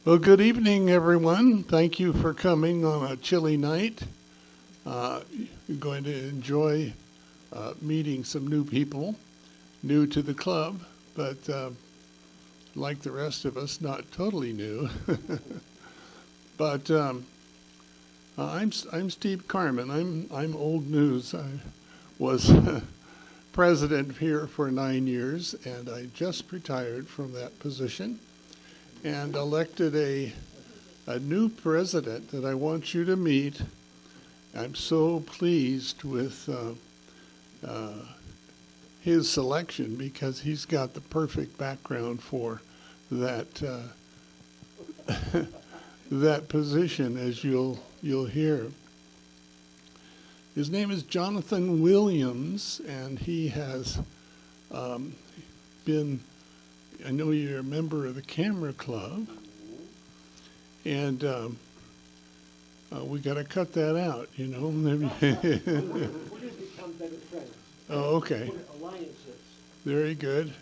Well, good evening, everyone. Thank you for coming on a chilly night. You're going to enjoy meeting some new people, new to the club, but like the rest of us, not totally new. But I'm Steve Carmen. I'm old news. I was president here for 9 years, and I just retired from that position and elected a new president that I want you to meet. I'm so pleased with his selection because he's got the perfect background for that that position, as you'll hear. His name is Jonathan Williams, and he has been, I know you're a member of the Camera Club, and we got to cut that out, you know. We're going to become better friends. Oh, okay. Alliances. Very good.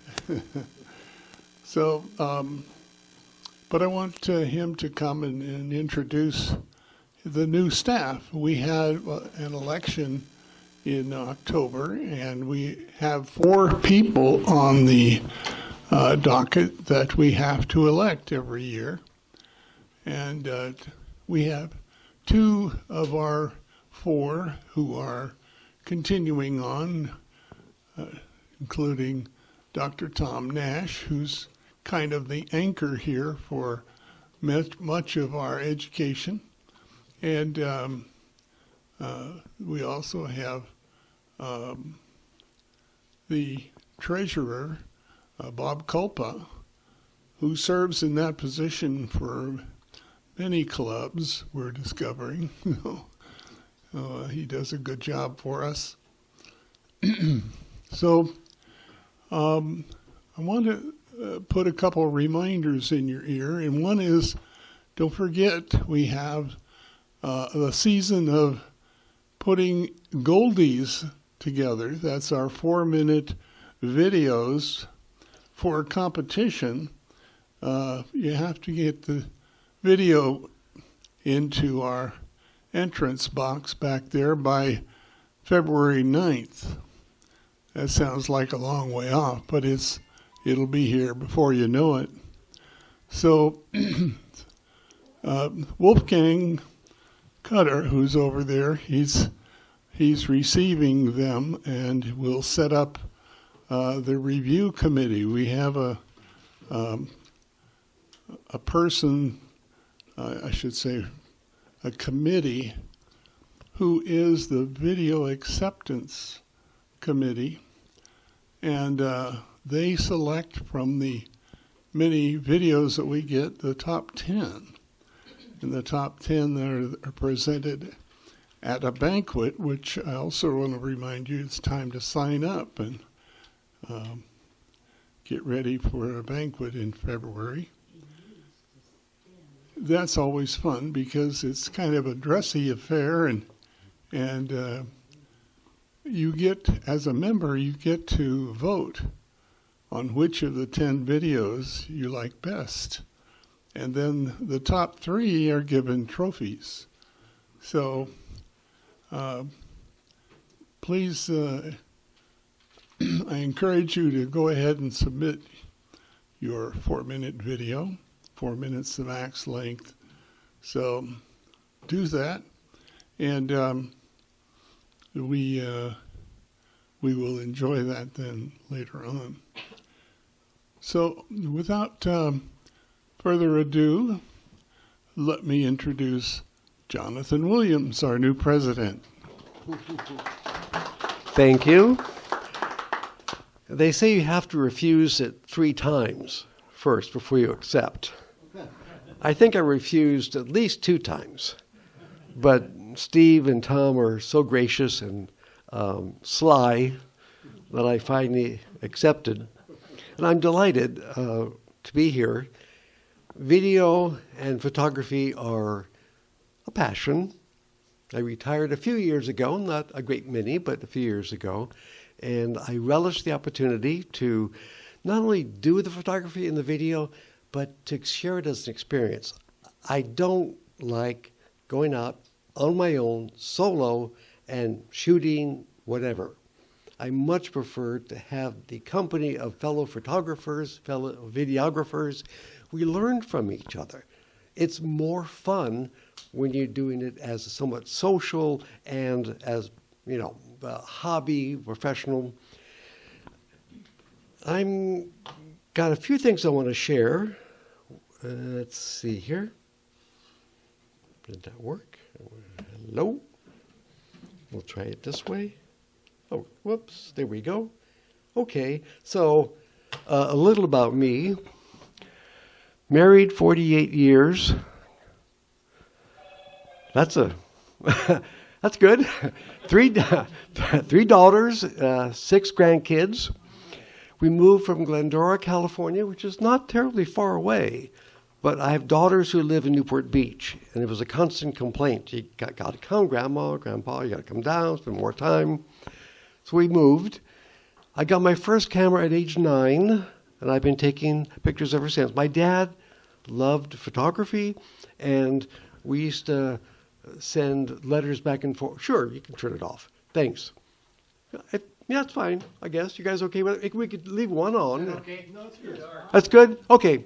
So, but I want him to come and introduce the new staff. We had an election in October, and we have 4 people on the docket that we have to elect every year. And we have 2 of our 4 who are continuing on, including Dr. Tom Nash, who's kind of the anchor here for much of our education. And we also have the treasurer, Bob Culpa, who serves in that position for many clubs, we're discovering. He does a good job for us. So I want to put a couple of reminders in your ear, and one is, don't forget, we have the season of putting Goldies together. That's our 4-minute videos for a competition. You have to get the video into our entrance box back there by February 9th. That sounds like a long way off, but it'll be here before you know it. So Wolfgang Cutter, who's over there, he's receiving them, and we'll set up the review committee. We have a person, I should say, a committee, who is the video acceptance committee, and they select from the many videos that we get the top 10. And the top 10 that are presented at a banquet, which I also want to remind you it's time to sign up and get ready for a banquet in February. That's always fun because it's kind of a dressy affair, and you get, as a member, you get to vote on which of the 10 videos you like best. And then the top 3 are given trophies. So please, I encourage you to go ahead and submit your 4-minute video, 4 minutes the max length. So do that, and we will enjoy that then later on. So without further ado, let me introduce Jonathan Williams, our new president. Thank you. They say you have to refuse it 3 times first before you accept. I think I refused at least 2 times. But Steve and Tom are so gracious and sly that I finally accepted. And I'm delighted to be here. Video and photography are a passion. I retired a few years ago, not a great many, but a few years ago. And I relish the opportunity to not only do the photography and the video, but to share it as an experience. I don't like going out on my own, solo, and shooting whatever. I much prefer to have the company of fellow photographers, fellow videographers. We learn from each other. It's more fun when you're doing it as a somewhat social and as, a hobby, professional. I'm got a few things I want to share. Let's see here. Did that work? Hello? We'll try it this way. Oh, whoops, there we go. Okay, so a little about me. Married 48 years. That's that's good. Three daughters, 6 grandkids. We moved from Glendora, California, which is not terribly far away. But I have daughters who live in Newport Beach, and it was a constant complaint. You got to come, Grandma, Grandpa, you got to come down, spend more time. So we moved. I got my first camera at age 9, and I've been taking pictures ever since. My dad loved photography, and we used to send letters back and forth. Sure, you can turn it off. Thanks. Yeah, it's fine, I guess. You guys okay with it? We could leave one on. Okay. No, it's good. That's good? Okay.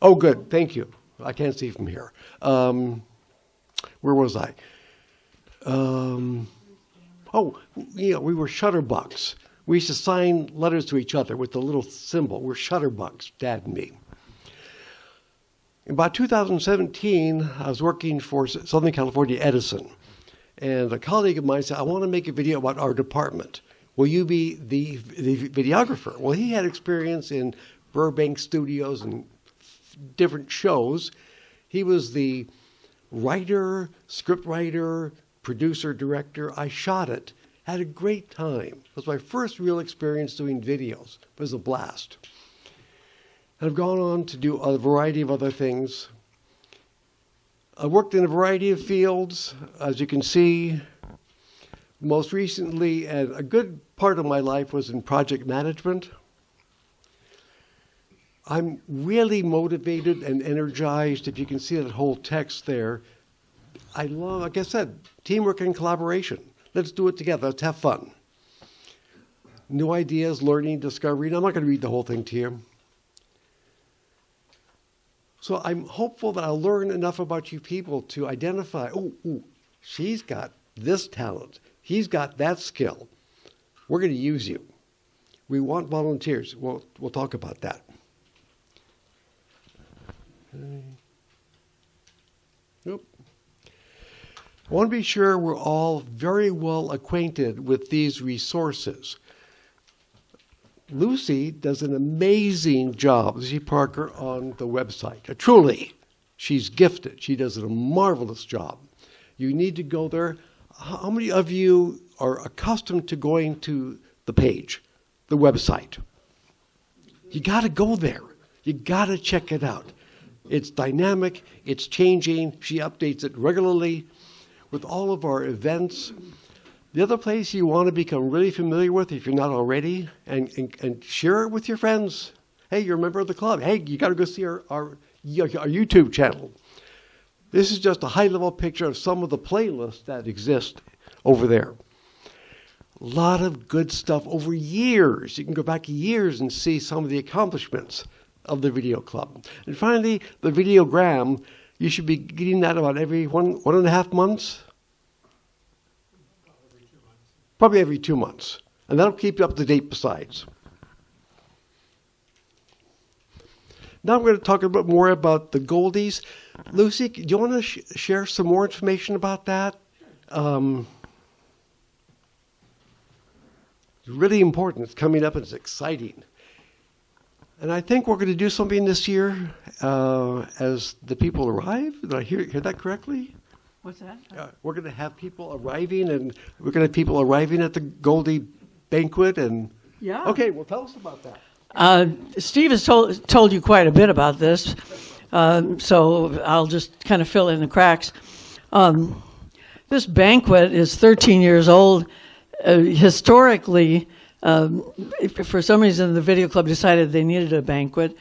Oh, good. Thank you. I can't see from here. Where was I? We were shutterbugs. We used to sign letters to each other with the little symbol. We're shutterbugs, Dad and me. In about 2017, I was working for Southern California Edison. And a colleague of mine said, I want to make a video about our department. Will you be the videographer? Well, he had experience in Burbank studios and different shows. He was the writer, script writer, producer, director. I shot it. Had a great time. It was my first real experience doing videos. It was a blast. I've gone on to do a variety of other things. I worked in a variety of fields, as you can see. Most recently, and a good part of my life was in project management. I'm really motivated and energized, if you can see that whole text there. I love, like I said, teamwork and collaboration. Let's do it together. Let's have fun. New ideas, learning, discovery. And I'm not going to read the whole thing to you. So I'm hopeful that I'll learn enough about you people to identify, she's got this talent. He's got that skill. We're going to use you. We want volunteers. We'll talk about that. Nope. I want to be sure we're all very well acquainted with these resources. Lucy does an amazing job, Lucy Parker, on the website. Truly, she's gifted. She does a marvelous job. You need to go there. How many of you are accustomed to going to the page, the website? You got to go there. You got to check it out. It's dynamic. It's changing. She updates it regularly with all of our events. The other place you want to become really familiar with, if you're not already, and share it with your friends. Hey, you're a member of the club. Hey, you got to go see our YouTube channel. This is just a high-level picture of some of the playlists that exist over there. A lot of good stuff over years. You can go back years and see some of the accomplishments of the video club. And finally, the videogram. You should be getting that about every 1.5 months. Probably every 2 months. And that'll keep you up to date besides. Now I'm going to talk a bit more about the Goldies. Lucy, do you want to share some more information about that? It's really important. It's coming up and it's exciting. And I think we're going to do something this year as the people arrive. Did I hear that correctly? What's that? We're going to have people arriving, and we're going to have people arriving at the Goldie banquet. And Yeah. Okay, well, tell us about that. Steve has told you quite a bit about this, so I'll just kind of fill in the cracks. This banquet is 13 years old. Historically, for some reason, the video club decided they needed a banquet,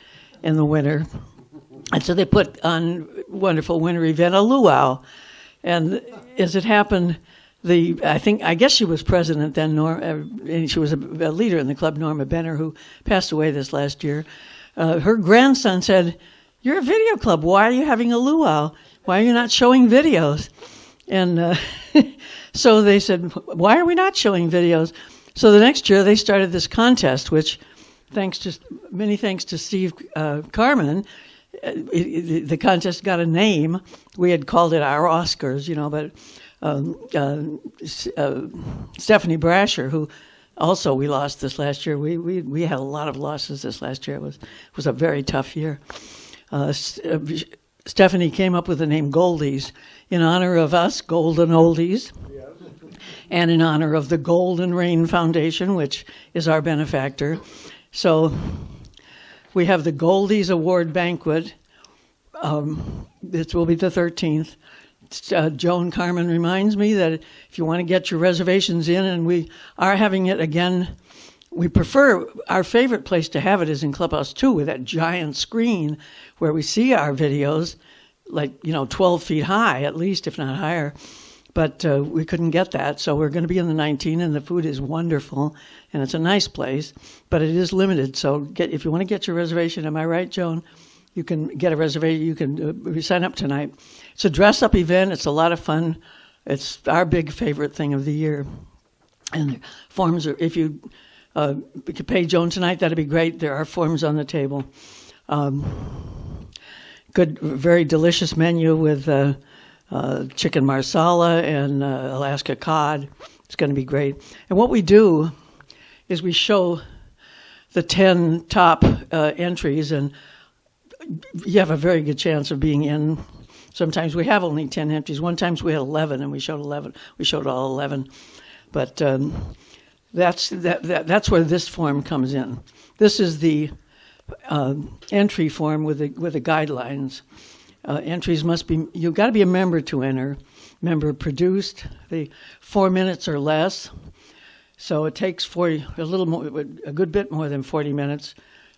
in the winter. And so they put on wonderful winter event, a luau. And as it happened, I guess she was president then, and she was a leader in the club, Norma Benner, who passed away this last year. Her grandson said, "You're a video club. Why are you having a luau? Why are you not showing videos?" And so they said, "Why are we not showing videos?" So the next year they started this contest, which, many thanks to Steve Carmen, the contest got a name. We had called it our Oscars, but Stephanie Brasher, who also we lost this last year. We had a lot of losses this last year. It was a very tough year. Stephanie came up with the name Goldies in honor of us, Golden Oldies, and in honor of the Golden Rain Foundation, which is our benefactor. So we have the Goldies Award Banquet. This will be the 13th. Joan Carmen reminds me that if you want to get your reservations in, and we are having it again, we prefer, our favorite place to have it is in Clubhouse 2 with that giant screen where we see our videos, 12 feet high at least, if not higher. But we couldn't get that, so we're going to be in the 19, and the food is wonderful, and it's a nice place, but it is limited. So if you want to get your reservation, am I right, Joan? You can get a reservation. You can sign up tonight. It's a dress-up event. It's a lot of fun. It's our big favorite thing of the year. And forms are, if you could pay Joan tonight, that'd be great. There are forms on the table. Good, very delicious menu with chicken marsala and Alaska cod. It's going to be great. And what we do is we show the 10 top entries, and you have a very good chance of being in. Sometimes we have only 10 entries. One time we had 11, and we showed 11. We showed all 11. But that's where this form comes in. This is the entry form with the guidelines. Entries must be, you've got to be a member to enter. Member produced, 4 minutes or less. So it takes a good bit more than 40 minutes.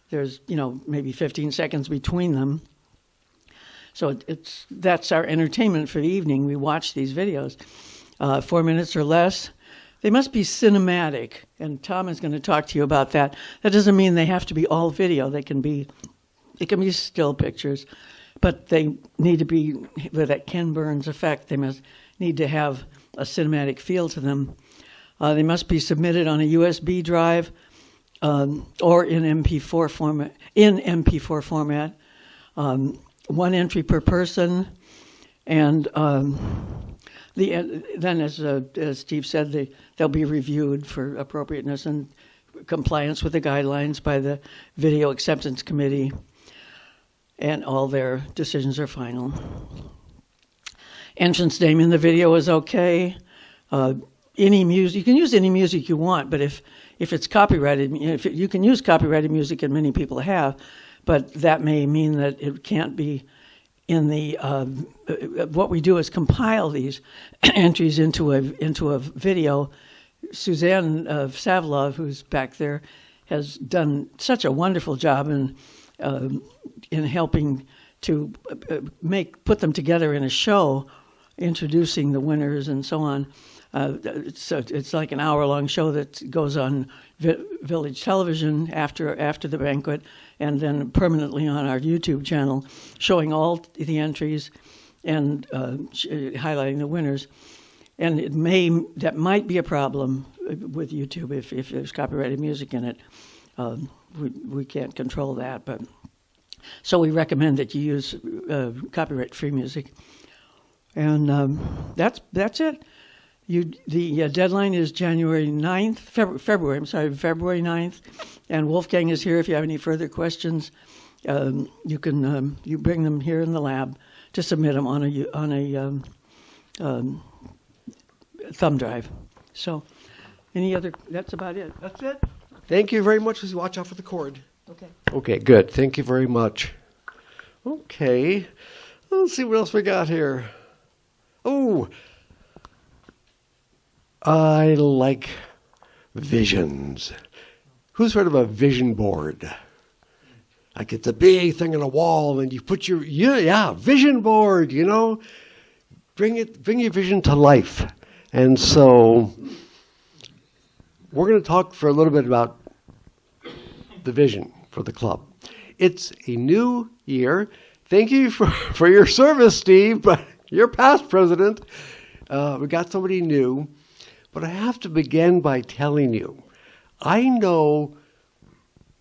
There's, maybe 15 seconds between them. So that's our entertainment for the evening. We watch these videos. 4 minutes or less. They must be cinematic, and Tom is going to talk to you about that. That doesn't mean they have to be all video. It can be still pictures, but they need to be with that Ken Burns effect. They must need to have a cinematic feel to them. They must be submitted on a USB drive or in MP4 format. One entry per person, and then, as Steve said, they'll be reviewed for appropriateness and compliance with the guidelines by the Video Acceptance Committee, and all their decisions are final. Entrance name in the video is okay. Any music, you can use any music you want, but if it's copyrighted, you can use copyrighted music, and many people have, but that may mean that it can't be in the. What we do is compile these entries into a video. Suzanne Savlov, who's back there, has done such a wonderful job in helping to put them together in a show, introducing the winners and so on. So it's like an hour-long show that goes on Village Television after the banquet, and then permanently on our YouTube channel, showing all the entries and highlighting the winners. And that might be a problem with YouTube if there's copyrighted music in it. We can't control that, but so we recommend that you use copyright-free music. And that's it. The deadline is February 9th, and Wolfgang is here if you have any further questions. You can you bring them here in the lab to submit them on a thumb drive. So, that's about it. That's it. Thank you very much. Watch out for the cord. Okay. Okay, good. Thank you very much. Okay, let's see what else we got here. Oh, I like visions. Who's heard of a vision board? Like it's a big thing on a wall, and you put your vision board. Bring your vision to life. And so we're going to talk for a little bit about the vision for the club. It's a new year. Thank you for your service, Steve, but you're past president. We got somebody new. But I have to begin by telling you, I know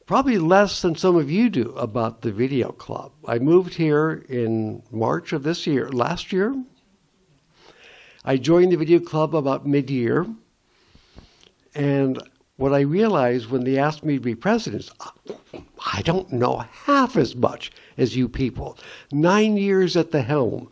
probably less than some of you do about the video club. I moved here in March of last year. I joined the video club about mid-year. And what I realized when they asked me to be president is, I don't know half as much as you people. 9 years at the helm.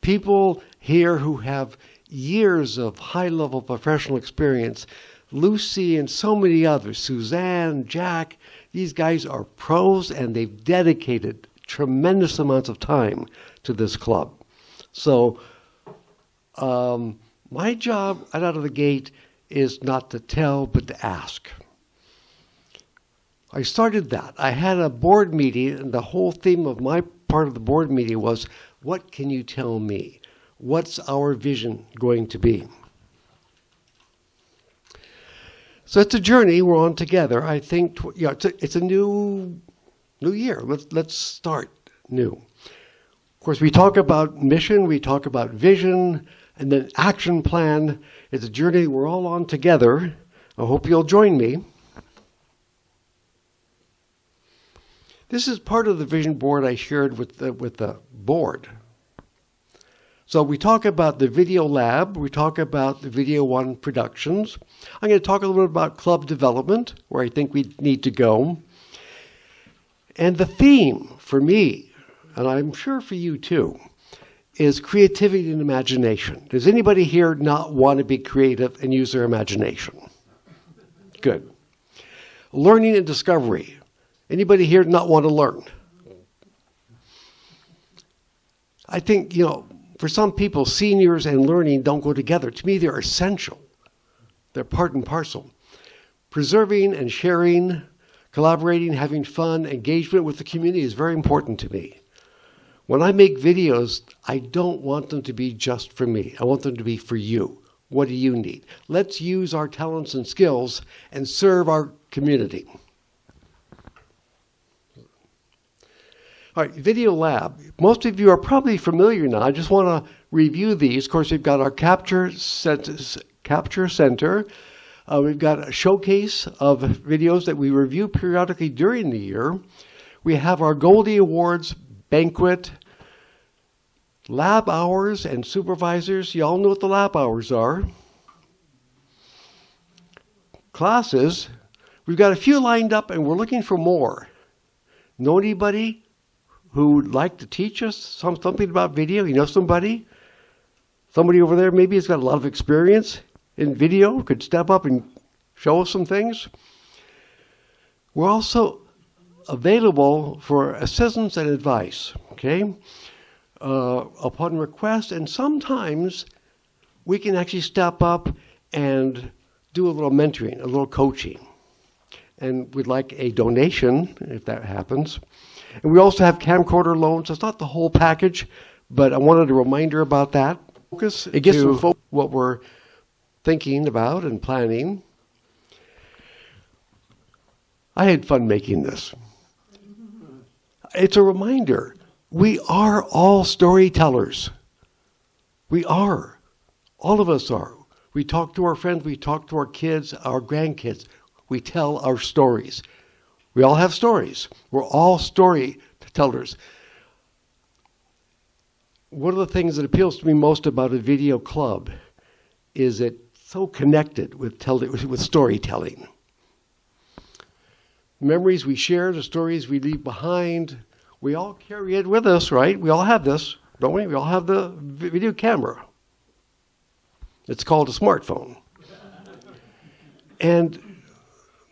People here who have years of high-level professional experience. Lucy and so many others, Suzanne, Jack, these guys are pros and they've dedicated tremendous amounts of time to this club. So my job right out of the gate is not to tell, but to ask. I started that. I had a board meeting, and the whole theme of my part of the board meeting was, what can you tell me? What's our vision going to be? So it's a journey we're on together. I think it's a new year. Let's start new. Of course, we talk about mission, we talk about vision, and then action plan. It's a journey we're all on together. I hope you'll join me. This is part of the vision board I shared with the board. So we talk about the video lab, we talk about the Video One productions. I'm going to talk a little bit about club development, where I think we need to go. And the theme for me, and I'm sure for you too, is creativity and imagination. Does anybody here not want to be creative and use their imagination? Good. Learning and discovery. Anybody here not want to learn? I think, for some people, seniors and learning don't go together. To me, they're essential. They're part and parcel. Preserving and sharing, collaborating, having fun, engagement with the community is very important to me. When I make videos, I don't want them to be just for me. I want them to be for you. What do you need? Let's use our talents and skills and serve our community. All right, Video Lab. Most of you are probably familiar now. I just want to review these. Of course, we've got our Capture Center. We've got a showcase of videos that we review periodically during the year. We have our Goldie Awards banquet, lab hours and supervisors. You all know what the lab hours are. Classes. We've got a few lined up and we're looking for more. Know anybody who would like to teach us something about video? You know somebody? Somebody over there maybe has got a lot of experience in video, could step up and show us some things. We're also available for assistance and advice, okay? Upon request, and sometimes we can actually step up and do a little mentoring, a little coaching. And we'd like a donation if that happens. And we also have camcorder loans. It's not the whole package, but I wanted a reminder about that. It gets to what we're thinking about and planning. I had fun making this. It's a reminder. We are all storytellers. We are. All of us are. We talk to our friends. We talk to our kids, our grandkids. We tell our stories. We all have stories. We're all storytellers. One of the things that appeals to me most about a video club is it's so connected with storytelling. Memories we share, the stories we leave behind, we all carry it with us, right? We all have this, don't we? We all have the video camera. It's called a smartphone. And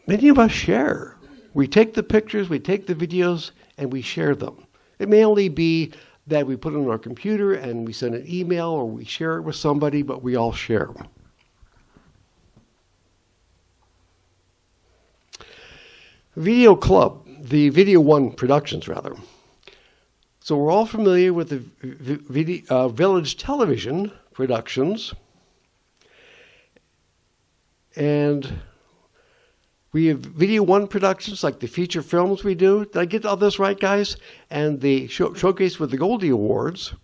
many of us share. We take the pictures, we take the videos, and we share them. It may only be that we put it on our computer and we send an email or we share it with somebody, but we all share. Video Club. the Video One Productions, rather. So we're all familiar with the Village Television Productions. And we have Video One Productions, like the feature films we do. Did I get all this right, guys? And the showcase with the Goldie Awards.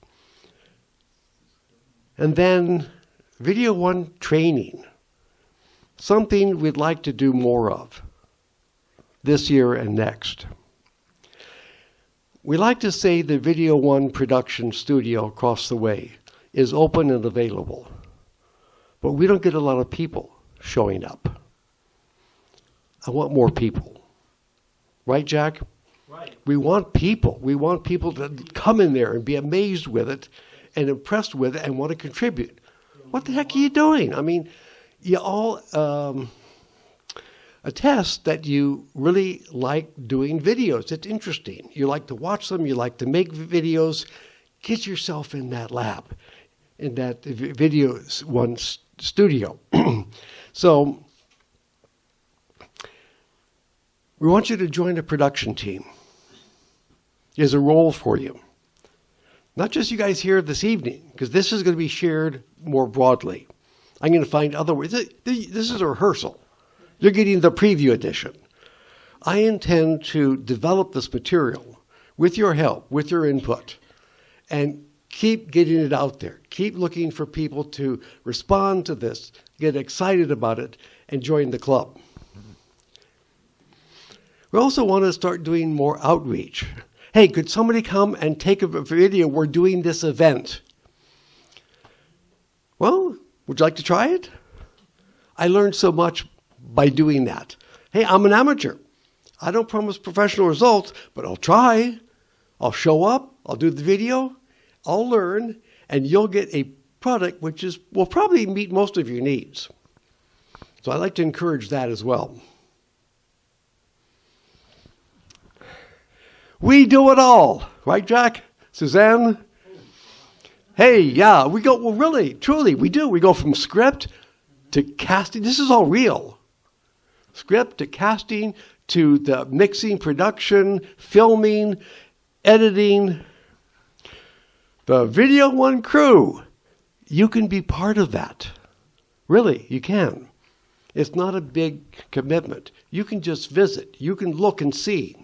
And then Video One Training. Something we'd like to do more of this year and next. We like to say the Video One production studio across the way is open and available, but we don't get a lot of people showing up. I want more people. Right, Jack? Right. We want people. We want people to come in there and be amazed with it and impressed with it and want to contribute. What the heck are you doing? I mean, you all attest that you really like doing videos. It's interesting. You like to watch them. You like to make videos. Get yourself in that lab, in that Video One studio. So we want you to join a production team. There's a role for you. Not just you guys here this evening, because this is going to be shared more broadly. I'm going to find other ways. This is a rehearsal. You're getting the preview edition. I intend to develop this material with your help, with your input, and keep getting it out there. Keep looking for people to respond to this, get excited about it, and join the club. We also want to start doing more outreach. Hey, could somebody come and take a video? We're doing this event. Well, would you like to try it? I learned so much by doing that. Hey, I'm an amateur. I don't promise professional results, but I'll try. I'll show up. I'll do the video. I'll learn, and you'll get a product which will probably meet most of your needs. So I like to encourage that as well. We do it all, right, Jack? Suzanne? Hey, yeah, we go, well, really, truly, we do. We go from script to casting. This is all real. Script to casting to the mixing, production, filming, editing. The Video One crew, you can be part of that. Really, you can. It's not a big commitment. You can just visit. You can look and see.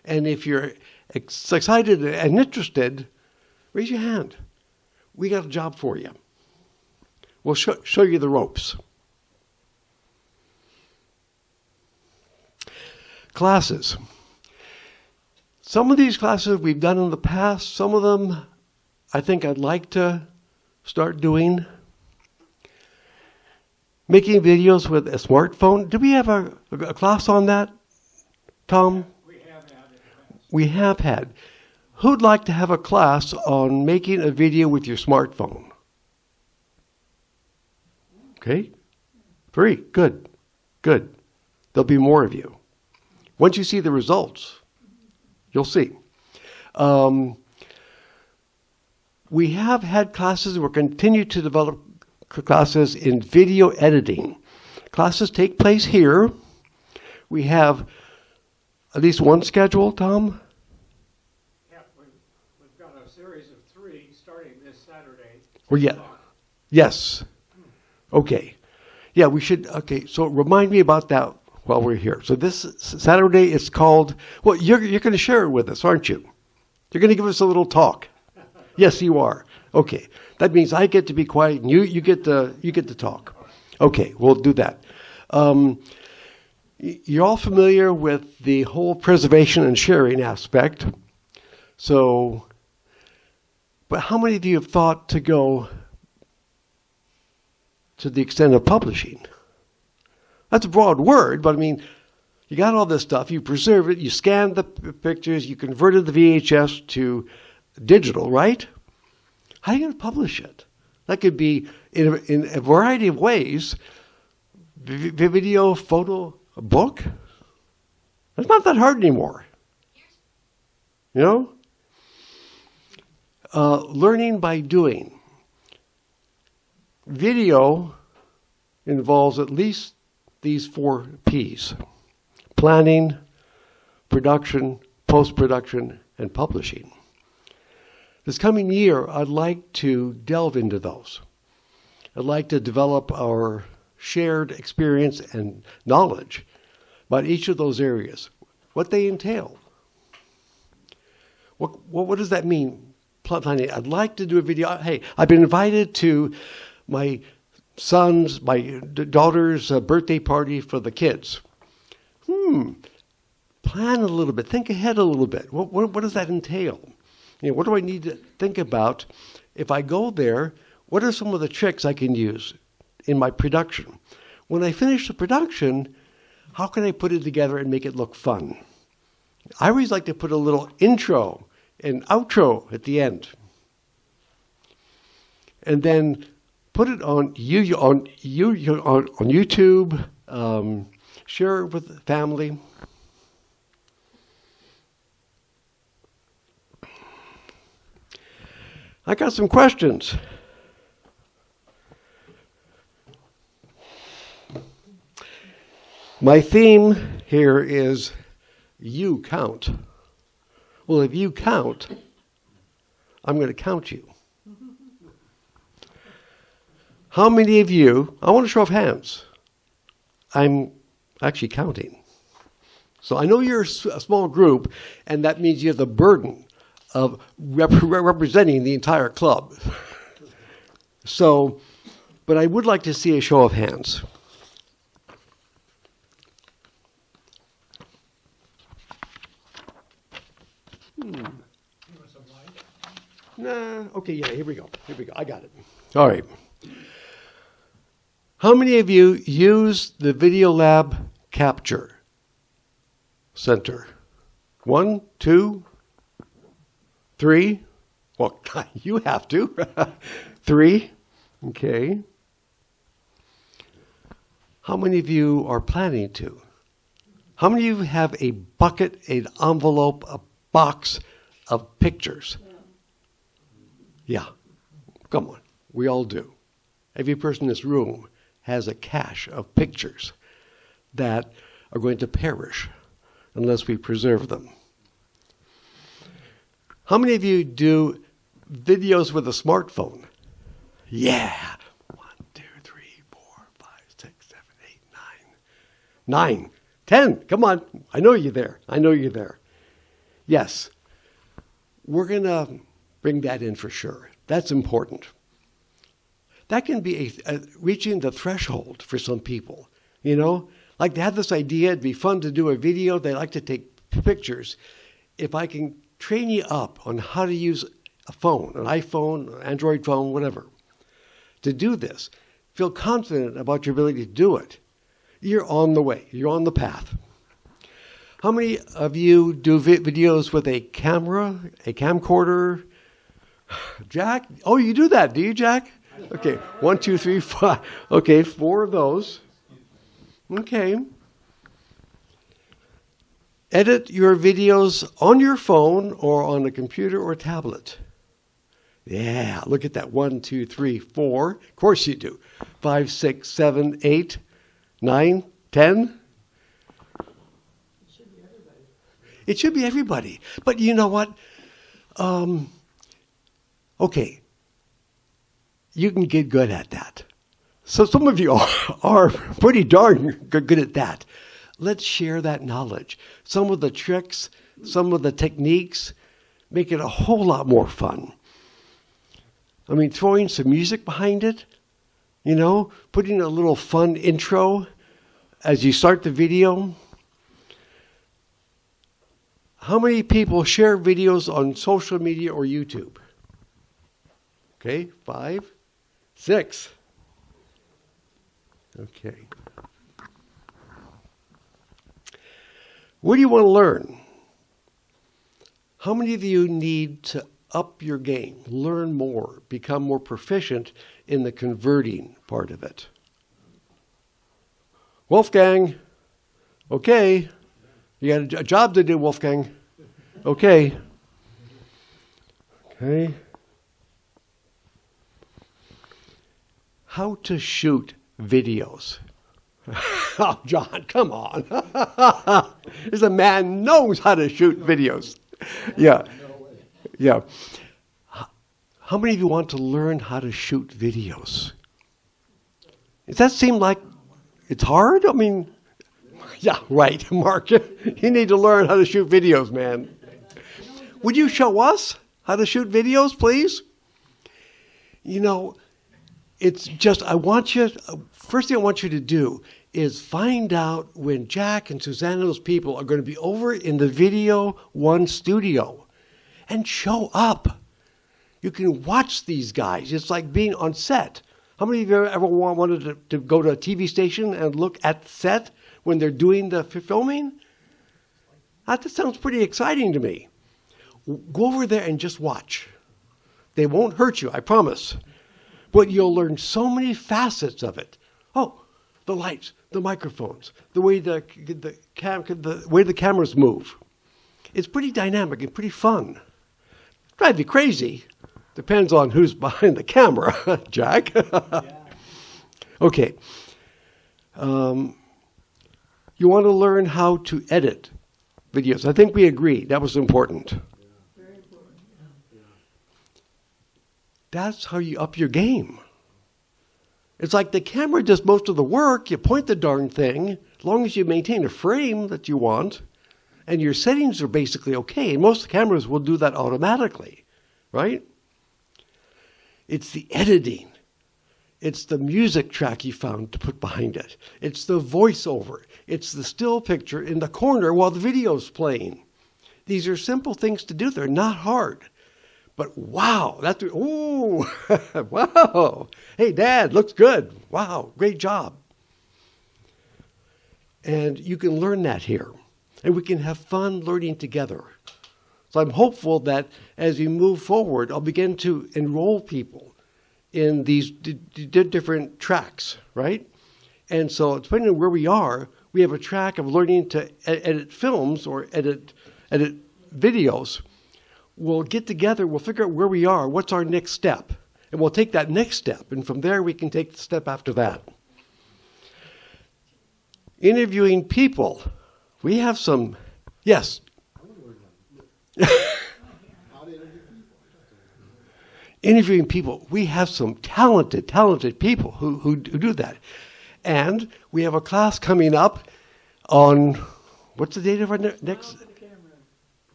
And if you're excited and interested, raise your hand. We got a job for you. We'll show you the ropes. Classes. Some of these classes we've done in the past. Some of them I think I'd like to start doing. Making videos with a smartphone. Do we have a class on that, Tom? We have had. Who'd like to have a class on making a video with your smartphone? Okay. 3. Good. Good. There'll be more of you. Once you see the results, you'll see. We have had classes. We'll continue to develop classes in video editing. Classes take place here. We have at least one schedule, Tom? Yeah, we've got a series of 3 starting this Saturday. Well, yeah. Yes. Okay. Yeah, we should. Okay, so remind me about that while we're here. So this Saturday is called, well, you're going to share it with us, aren't you? You're going to give us a little talk. Yes, you are. Okay. That means I get to be quiet and you get to talk. Okay, we'll do that. You're all familiar with the whole preservation and sharing aspect. So, but how many of you have thought to go to the extent of publishing? That's a broad word, but I mean, you got all this stuff, you preserve it, you scan the pictures, you converted the VHS to digital, right? How are you going to publish it? That could be in a variety of ways. Video, photo, a book. It's not that hard anymore. You know? Learning by doing. Video involves at least these 4 P's. Planning, production, post-production, and publishing. This coming year, I'd like to delve into those. I'd like to develop our shared experience and knowledge about each of those areas, what they entail. What does that mean? Planning. I'd like to do a video. Hey, I've been invited to my my daughter's birthday party for the kids. Plan a little bit. Think ahead a little bit. What does that entail? What do I need to think about if I go there? What are some of the tricks I can use in my production? When I finish the production, how can I put it together and make it look fun? I always like to put a little intro and outro at the end. And then put it on YouTube, share it with family. I got some questions. My theme here is you count. Well, if you count, I'm going to count you. How many of you, I want a show of hands. I'm actually counting. So I know you're a small group, and that means you have the burden of representing the entire club. So, but I would like to see a show of hands. Nah, okay, yeah, here we go. I got it. All right. How many of you use the Video Lab Capture Center? 1, 2, 3. Well, you have to. 3. Okay. How many of you are planning to? How many of you have a bucket, an envelope, a box of pictures? Yeah. Come on. We all do. Every person in this room has a cache of pictures that are going to perish unless we preserve them. How many of you do videos with a smartphone? Yeah. 1, 2, 3, 4, 5, 6, 7, 8, 9. 9. 10. Come on. I know you're there. Yes. We're going to bring that in for sure. That's important. That can be reaching the threshold for some people. Like they have this idea, it'd be fun to do a video. They like to take pictures. If I can train you up on how to use a phone, an iPhone, an Android phone, whatever, to do this, feel confident about your ability to do it, you're on the way. You're on the path. How many of you do videos with a camera, a camcorder? Jack? Oh, you do that, do you, Jack? Okay, 1, 2, 3, 5. Okay, 4 of those. Okay. Edit your videos on your phone or on a computer or tablet. Yeah, look at that. 1, 2, 3, 4. Of course you do. 5, 6, 7, 8, 9, 10. It should be everybody. But you know what? Okay. You can get good at that. So some of you are pretty darn good at that. Let's share that knowledge. Some of the tricks, some of the techniques, make it a whole lot more fun. I mean, throwing some music behind it, putting a little fun intro as you start the video. How many people share videos on social media or YouTube? Okay, 5, 6. Okay. What do you want to learn? How many of you need to up your game, learn more, become more proficient in the converting part of it? Wolfgang, okay. You got a job to do, Wolfgang. Okay. Okay. How to shoot videos. Oh, John, come on. This a man knows how to shoot videos. Yeah. Yeah. How many of you want to learn how to shoot videos? Does that seem like it's hard? I mean, yeah, right, Mark. You need to learn how to shoot videos, man. Would you show us how to shoot videos, please? You know, it's just, first thing I want you to do is find out when Jack and Susanna, those people, are going to be over in the Video One studio and show up. You can watch these guys. It's like being on set. How many of you ever wanted to go to a TV station and look at the set when they're doing the filming? That sounds pretty exciting to me. Go over there and just watch. They won't hurt you, I promise. But you'll learn so many facets of it. Oh, the lights, the microphones, the way the way the cameras move. It's pretty dynamic and pretty fun. Drive you crazy. Depends on who's behind the camera, Jack. Okay. You want to learn how to edit videos. I think we agree that was important. Very important. That's how you up your game. It's like the camera does most of the work. You point the darn thing, as long as you maintain a frame that you want, and your settings are basically okay. Most cameras will do that automatically, right? It's the editing. It's the music track you found to put behind it. It's the voiceover. It's the still picture in the corner while the video's playing. These are simple things to do. They're not hard. But wow, ooh, wow. Hey, Dad, looks good. Wow, great job. And you can learn that here. And we can have fun learning together. So I'm hopeful that as we move forward, I'll begin to enroll people in these different tracks, right? And so depending on where we are, we have a track of learning to edit films or edit videos. We'll get together, we'll figure out where we are, what's our next step, and we'll take that next step, and from there we can take the step after that. Interviewing people. We have some, yes? Interviewing people. We have some talented people who do that. And we have a class coming up on, what's the date of our next?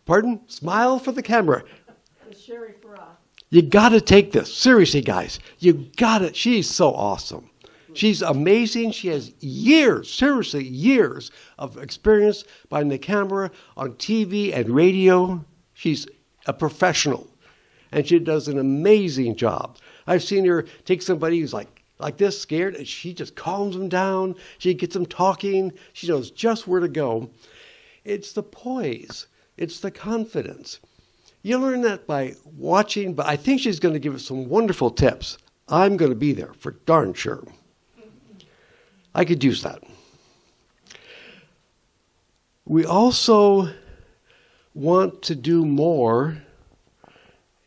Pardon? Smile for the camera. Sherry Farah. You got to take this. Seriously, guys. You got to. She's so awesome. She's amazing. She has seriously years of experience behind the camera, on TV and radio. She's a professional. And she does an amazing job. I've seen her take somebody who's like this, scared, and she just calms them down. She gets them talking. She knows just where to go. It's the poise. It's the confidence. You learn that by watching, but I think she's going to give us some wonderful tips. I'm going to be there for darn sure. I could use that. We also want to do more.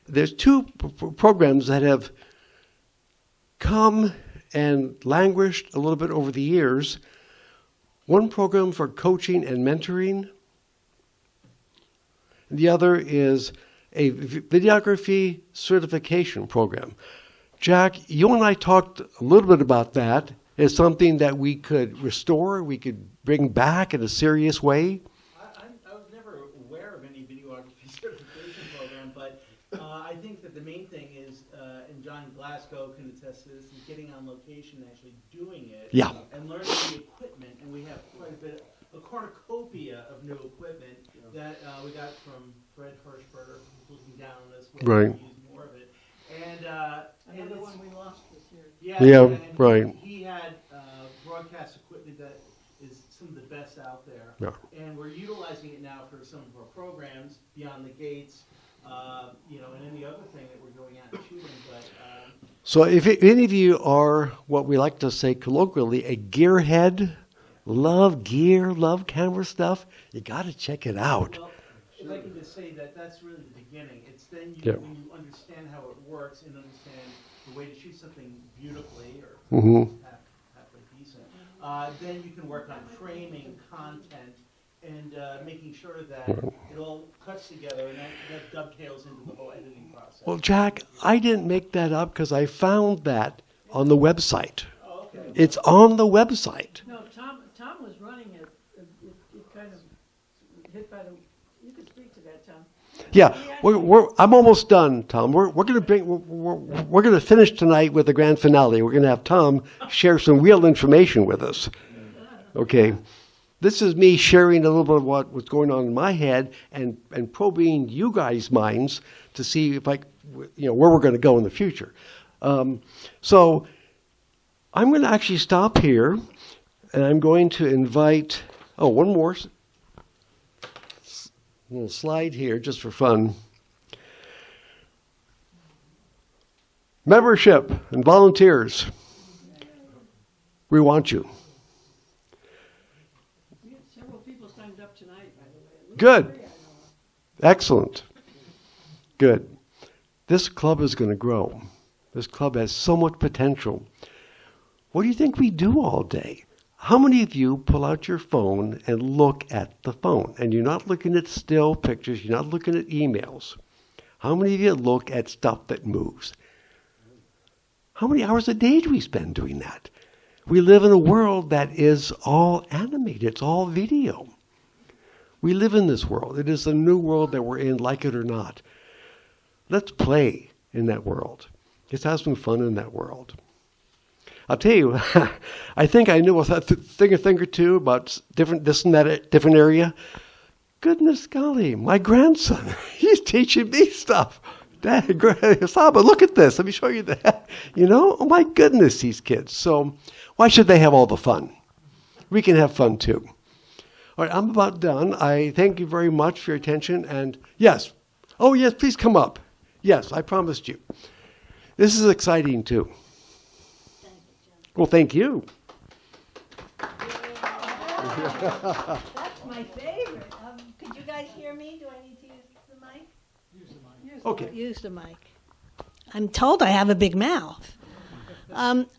There's two programs that have come and languished a little bit over the years. One program for coaching and mentoring. The other is a videography certification program. Jack, you and I talked a little bit about that. It's something that we could restore, we could bring back in a serious way. I was never aware of any videography certification program, but I think that the main thing is, and John Glasgow can attest to this, is getting on location and actually doing it. Yeah. And learning the equipment, and we have quite a cornucopia of new equipment that we got from Fred Hirschberger, who's looking down on us. Right. Use more of it. And Another one we lost this year. Yeah, and right. He had broadcast equipment that is some of the best out there. Yeah. And we're utilizing it now for some of our programs, Beyond the Gates, and any other thing that we're going out and shooting. But So if any of you are what we like to say colloquially, a gearhead, love gear, love camera stuff, you got to check it out. well, if I can just say that that's really the beginning. It's then when you understand how it works and understand the way to shoot something beautifully or halfway decent, then you can work on framing content and making sure that it all cuts together and that dovetails into the whole editing process. Well, Jack, I didn't make that up because I found that on the website. Oh, okay. It's on the website. No, Tom was running it. It kind of hit by the. You could speak to that, Tom. Yeah, I'm almost done, Tom. We're gonna finish tonight with the grand finale. We're gonna have Tom share some real information with us. Okay, this is me sharing a little bit of what was going on in my head and probing you guys' minds to see if where we're going to go in the future. So I'm going to actually stop here, and I'm going to invite. Oh, one more. Little slide here just for fun. Membership and volunteers. We want you. We had several people signed up tonight, by the way. Good. Excellent. Good. This club is going to grow. This club has so much potential. What do you think we do all day? How many of you pull out your phone and look at the phone? And you're not looking at still pictures, you're not looking at emails. How many of you look at stuff that moves? How many hours a day do we spend doing that? We live in a world that is all animated, it's all video. We live in this world. It is a new world that we're in, like it or not. Let's play in that world. Let's have some fun in that world. I'll tell you, I think I knew a thing or two about this and that different area. Goodness golly, my grandson, he's teaching me stuff. Dad, Saba, look at this. Let me show you that. Oh my goodness, these kids. So why should they have all the fun? We can have fun too. All right, I'm about done. I thank you very much for your attention. And yes, please come up. Yes, I promised you. This is exciting too. Well, thank you. That's my favorite. Could you guys hear me? Do I need to use the mic? Okay. Use the mic. I'm told I have a big mouth.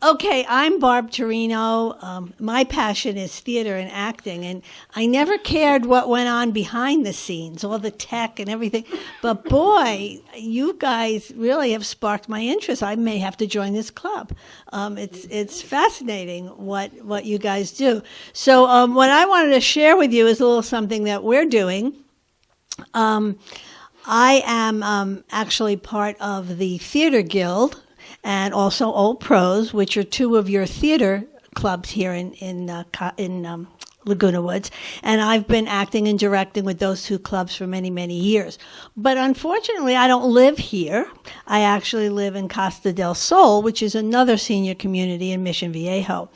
Okay, I'm Barb Torino. My passion is theater and acting, and I never cared what went on behind the scenes, all the tech and everything. But boy, you guys really have sparked my interest. I may have to join this club. It's fascinating what you guys do. So what I wanted to share with you is a little something that we're doing. I am actually part of the Theater Guild and also Old Pros, which are two of your theater clubs here in Laguna Woods. And I've been acting and directing with those two clubs for many, many years. But unfortunately, I don't live here. I actually live in Costa del Sol, which is another senior community in Mission Viejo.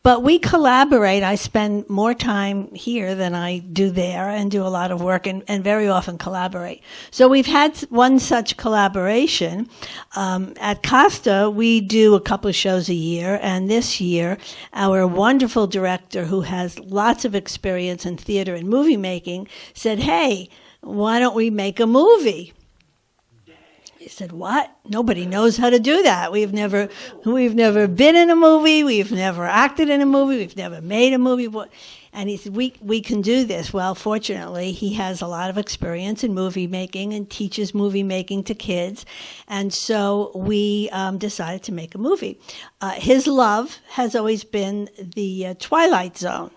But we collaborate. I spend more time here than I do there and do a lot of work and very often collaborate. So we've had one such collaboration. At Costa, we do a couple of shows a year. And this year, our wonderful director, who has lots of experience in theater and movie making, said, hey, why don't we make a movie? I said, what? Nobody knows how to do that. We've never been in a movie. We've never acted in a movie. We've never made a movie. And he said, we can do this. Well, fortunately, he has a lot of experience in movie making and teaches movie making to kids. And so we decided to make a movie. His love has always been the Twilight Zone.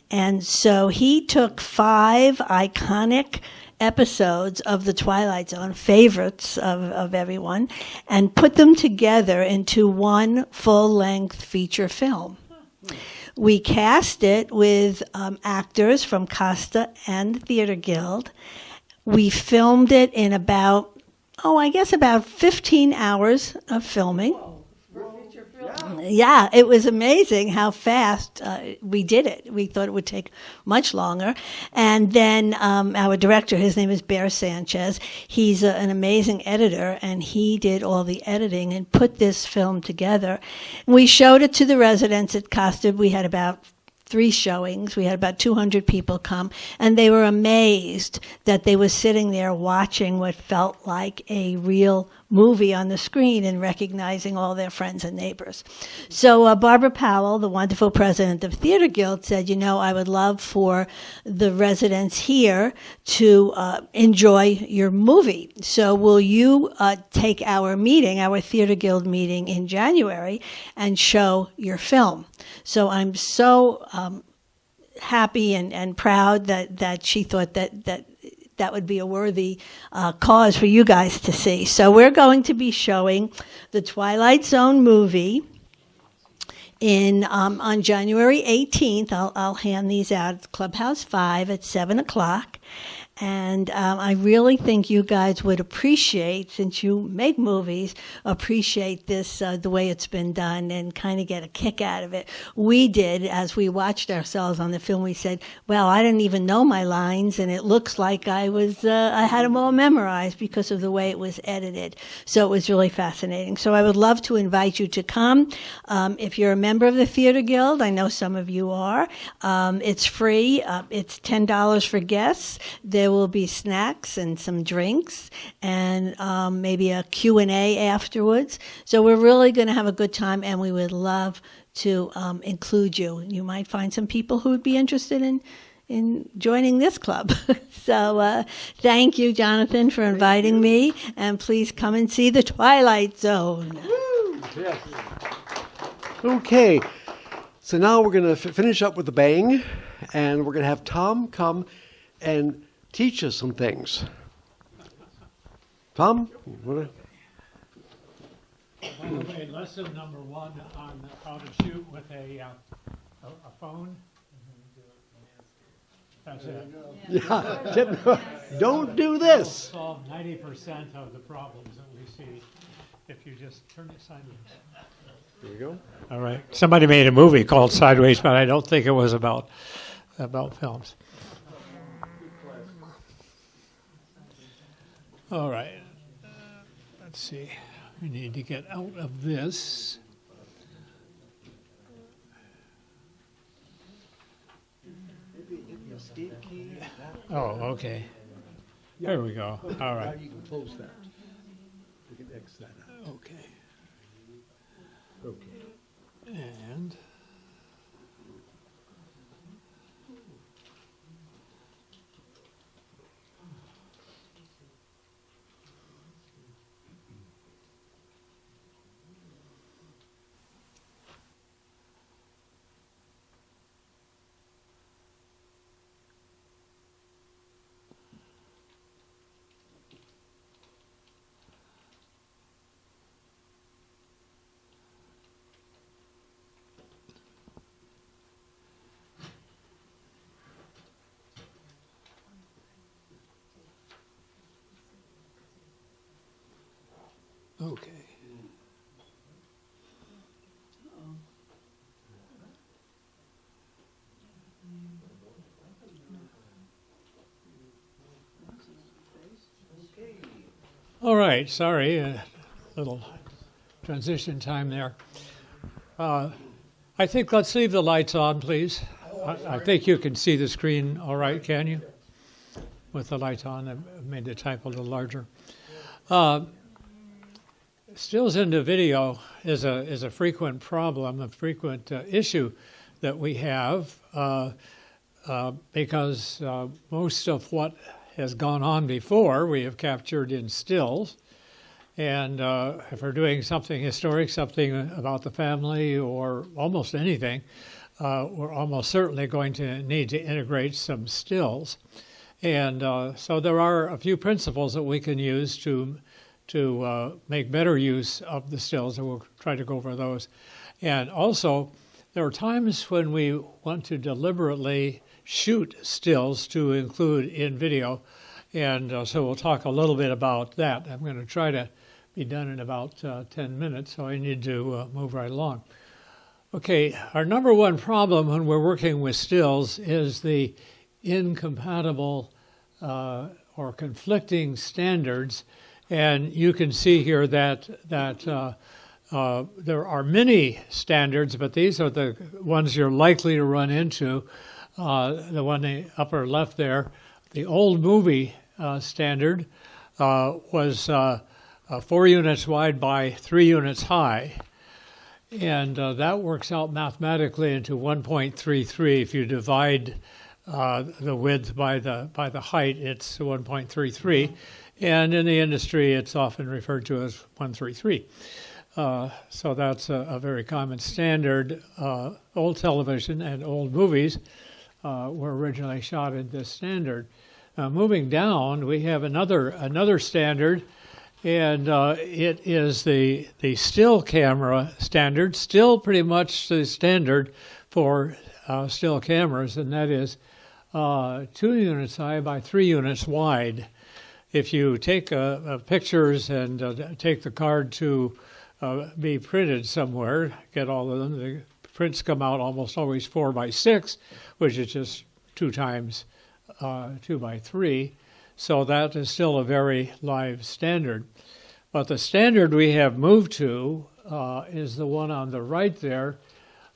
And so he took 5 iconic episodes of the Twilight Zone, favorites of everyone, and put them together into one full-length feature film. We cast it with actors from Costa and the Theater Guild. We filmed it in about 15 hours of filming. Yeah, it was amazing how fast we did it. We thought it would take much longer. And then our director, his name is Bear Sanchez, he's an amazing editor, and he did all the editing and put this film together. And we showed it to the residents at Costa. We had about 3 showings. We had about 200 people come, and they were amazed that they were sitting there watching what felt like a real movie on the screen and recognizing all their friends and neighbors. So Barbara Powell, the wonderful president of Theater Guild, said, I would love for the residents here to enjoy your movie. So will you take our meeting, our Theater Guild meeting in January, and show your film? So I'm so happy and proud that she thought that would be a worthy cause for you guys to see. So we're going to be showing the Twilight Zone movie on January 18th. I'll hand these out at Clubhouse 5 at 7 o'clock. And I really think you guys would appreciate, since you make movies, appreciate this, the way it's been done, and kind of get a kick out of it. We did, as we watched ourselves on the film, we said, well, I didn't even know my lines, and it looks like I had them all memorized because of the way it was edited. So it was really fascinating. So I would love to invite you to come. If you're a member of the Theater Guild, I know some of you are, it's free. It's $10 for guests. There will be snacks and some drinks and maybe a Q&A afterwards. So we're really going to have a good time, and we would love to include you. You might find some people who would be interested in joining this club. So thank you, Jonathan, for inviting me, and please come and see the Twilight Zone. Yes. Okay, so now we're going to finish up with a bang, and we're going to have Tom come and teach us some things. Tom? Okay, lesson number 1 on how to shoot with a phone. That's it. Yeah. Don't do this. Solve 90% of the problems that we see if you just turn it sideways. There we go. All right. Somebody made a movie called Sideways, but I don't think it was about films. All right. Let's see. We need to get out of this. Oh, okay. There we go. All right. You can close that. You can X that out. Okay. Okay. And okay. All right, sorry, a little transition time there. I think let's leave the lights on, please. I think you can see the screen all right, can you? With the lights on, I made the type a little larger. Stills into video is a frequent problem, a frequent issue that we have because most of what has gone on before we have captured in stills. And if we're doing something historic, something about the family or almost anything, we're almost certainly going to need to integrate some stills. And so there are a few principles that we can use to make better use of the stills, and we'll try to go over those. And also, there are times when we want to deliberately shoot stills to include in video, and so we'll talk a little bit about that. I'm going to try to be done in about 10 minutes, so I need to move right along. Okay, our number one problem when we're working with stills is the incompatible or conflicting standards. And you can see here that There are many standards, but these are the ones you're likely to run into. The one in the upper left there, the old movie standard was 4 units wide by 3 units high. And that works out mathematically into 1.33. If you divide the width by the height, it's 1.33. And in the industry, it's often referred to as 133. So that's a very common standard. Old television and old movies were originally shot in this standard. Moving down, we have another standard, and it is the still camera standard, still pretty much the standard for still cameras, and that is 2 units high by 3 units wide. If you take pictures and take the card to be printed somewhere, get all of them, the prints come out almost always 4 by 6, which is just 2 times 2 by 3. So that is still a very live standard. But the standard we have moved to is the one on the right there.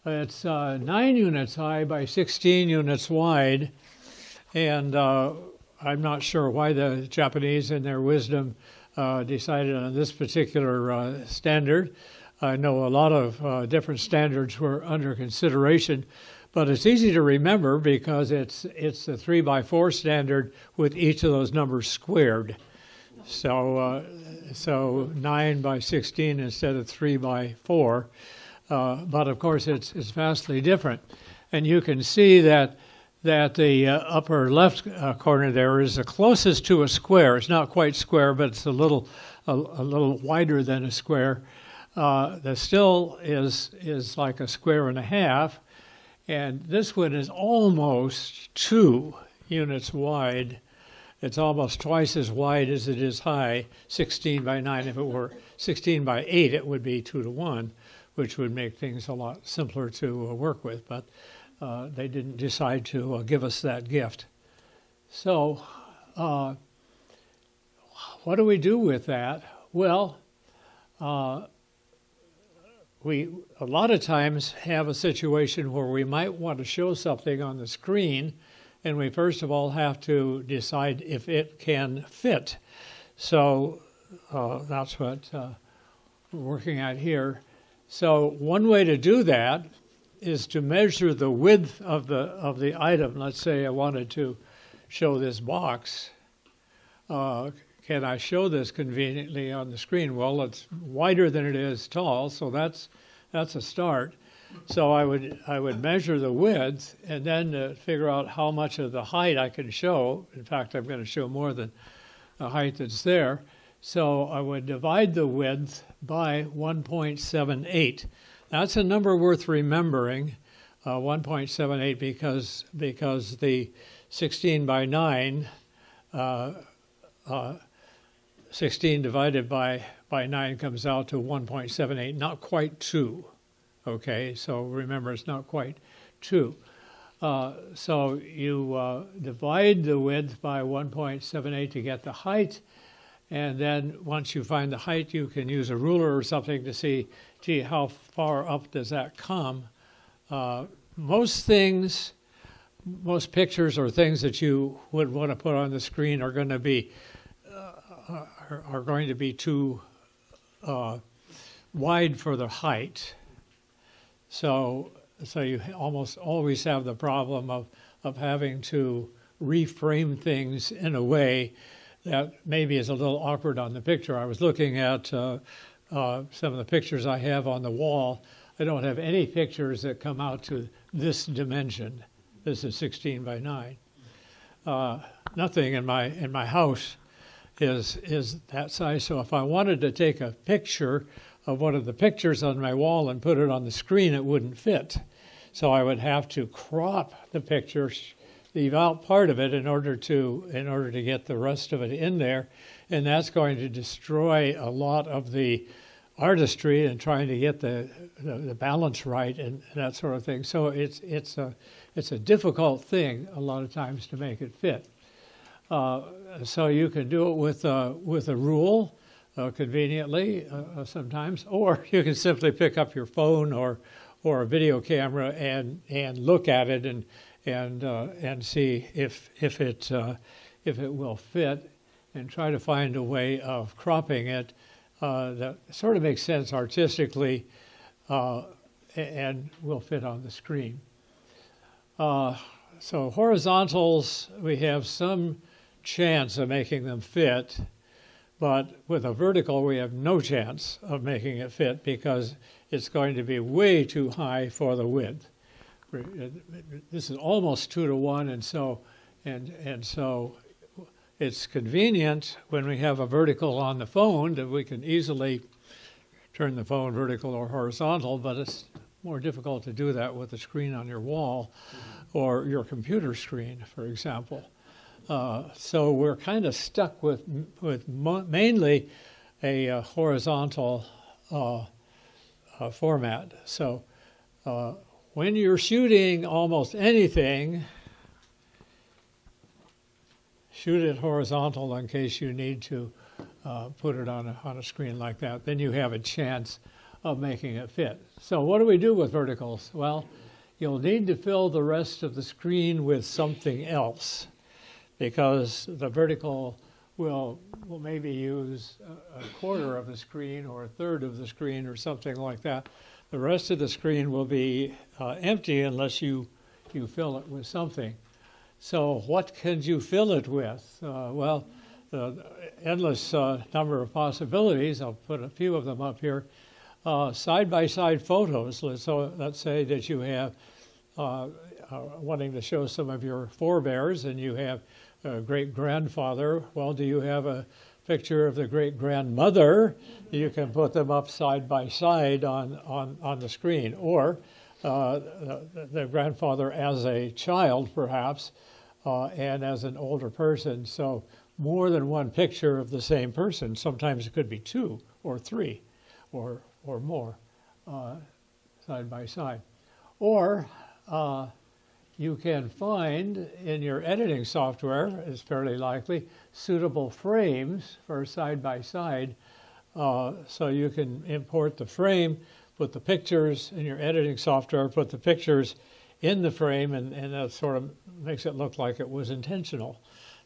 It's 9 units high by 16 units wide. And I'm not sure why the Japanese, in their wisdom, decided on this particular standard. I know a lot of different standards were under consideration, but it's easy to remember because it's the 3 by 4 standard with each of those numbers squared. So 9 by 16 instead of 3 by 4. But of course, it's vastly different. And you can see that the upper left corner there is the closest to a square. It's not quite square, but it's a little wider than a square. The still is like a square and a half, and this one is almost 2 units wide. It's almost twice as wide as it is high, 16 by 9. If it were 16 by 8, it would be 2 to 1, which would make things a lot simpler to work with. But they didn't decide to give us that gift. So what do we do with that? Well, we a lot of times have a situation where we might want to show something on the screen, and we first of all have to decide if it can fit. So that's what we're working at here. So one way to do that is to measure the width of the item. Let's say I wanted to show this box. Can I show this conveniently on the screen? Well, it's wider than it is tall, so that's a start. So I would measure the width and then figure out how much of the height I can show. In fact, I'm going to show more than the height that's there. So I would divide the width by 1.78. That's a number worth remembering, 1.78, because the 16 by 9, 16 divided by 9 comes out to 1.78, not quite 2. Okay, so remember it's not quite 2. So you divide the width by 1.78 to get the height, and then once you find the height, you can use a ruler or something to see, gee, how far up does that come? Most pictures or things that you would want to put on the screen are going to be too wide for the height. So you almost always have the problem of having to reframe things in a way that maybe is a little awkward on the picture. I was looking at some of the pictures I have on the wall. I don't have any pictures that come out to this dimension. This is 16 by 9. Nothing in my house is that size. So if I wanted to take a picture of one of the pictures on my wall and put it on the screen, it wouldn't fit. So I would have to crop the picture, leave out part of it in order to get the rest of it in there, and that's going to destroy a lot of the artistry and trying to get the balance right and that sort of thing. So it's a difficult thing a lot of times to make it fit. So you can do it with a rule. conveniently sometimes, or you can simply pick up your phone or a video camera and look at it and see if it will fit, and try to find a way of cropping it that sort of makes sense artistically and will fit on the screen. So horizontals, we have some chance of making them fit, but with a vertical, we have no chance of making it fit because it's going to be way too high for the width. This is almost 2 to 1, and so it's convenient when we have a vertical on the phone that we can easily turn the phone vertical or horizontal, but it's more difficult to do that with a screen on your wall or your computer screen, for example. So we're kind of stuck with mainly a horizontal format. So when you're shooting almost anything, shoot it horizontal in case you need to put it on a screen like that. Then you have a chance of making it fit. So what do we do with verticals? Well, you'll need to fill the rest of the screen with something else, because the vertical will maybe use a quarter of the screen or a third of the screen or something like that. The rest of the screen will be empty unless you fill it with something. So what can you fill it with? Well, the endless number of possibilities. I'll put a few of them up here. Side-by-side photos. Let's say that you have wanting to show some of your forebears, and you have a great-grandfather. Well, do you have a picture of the great-grandmother? You can put them up side by side on the screen, or the grandfather as a child, perhaps, and as an older person. So more than one picture of the same person. Sometimes it could be 2 or 3 or more side by side. Or you can find in your editing software, it's fairly likely, suitable frames for side by side. So you can import the frame, put the pictures in your editing software, put the pictures in the frame, and that sort of makes it look like it was intentional,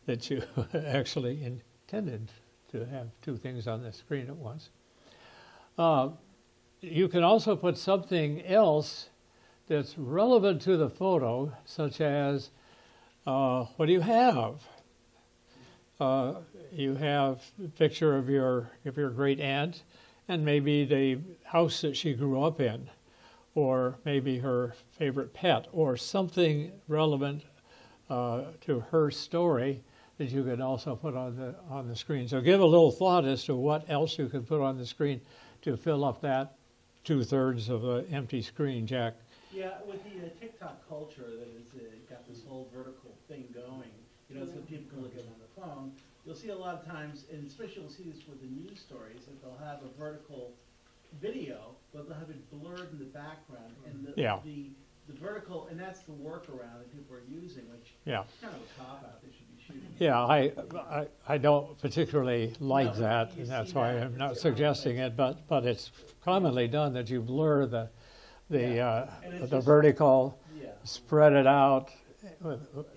that you actually intended to have 2 things on the screen at once. You can also put something else that's relevant to the photo, such as, what do you have? You have a picture of your great aunt, and maybe the house that she grew up in, or maybe her favorite pet, or something relevant to her story that you can also put on the screen. So give a little thought as to what else you could put on the screen to fill up that 2/3 of an empty screen, Jack. Yeah, with the TikTok culture that has got this whole vertical thing going, so people can look at it on the phone, you'll see a lot of times, and especially you'll see this with the news stories, that they'll have a vertical video, but they'll have it blurred in the background. And the vertical, and that's the workaround that people are using, which is kind of a cop-out they should be shooting. Yeah, I don't particularly like that, and that's why I'm not suggesting it, but it's commonly done that you blur the vertical, spread it out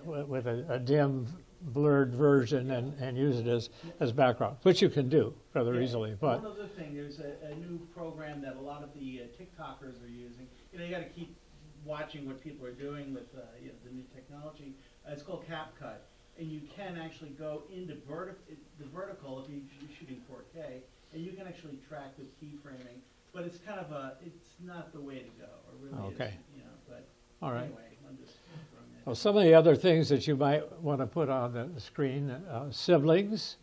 with a dim, blurred version, and use it as background, which you can do rather easily. But one other thing, there's a new program that a lot of the TikTokers are using. You got to keep watching what people are doing with the new technology. It's called CapCut, and you can actually go into the vertical if you're shooting 4K, and you can actually track with keyframing. But it's kind of it's not the way to go. It really okay. is, but all right. Anyway, I'm just throwing that. Well, some of the other things that you might want to put on the screen, siblings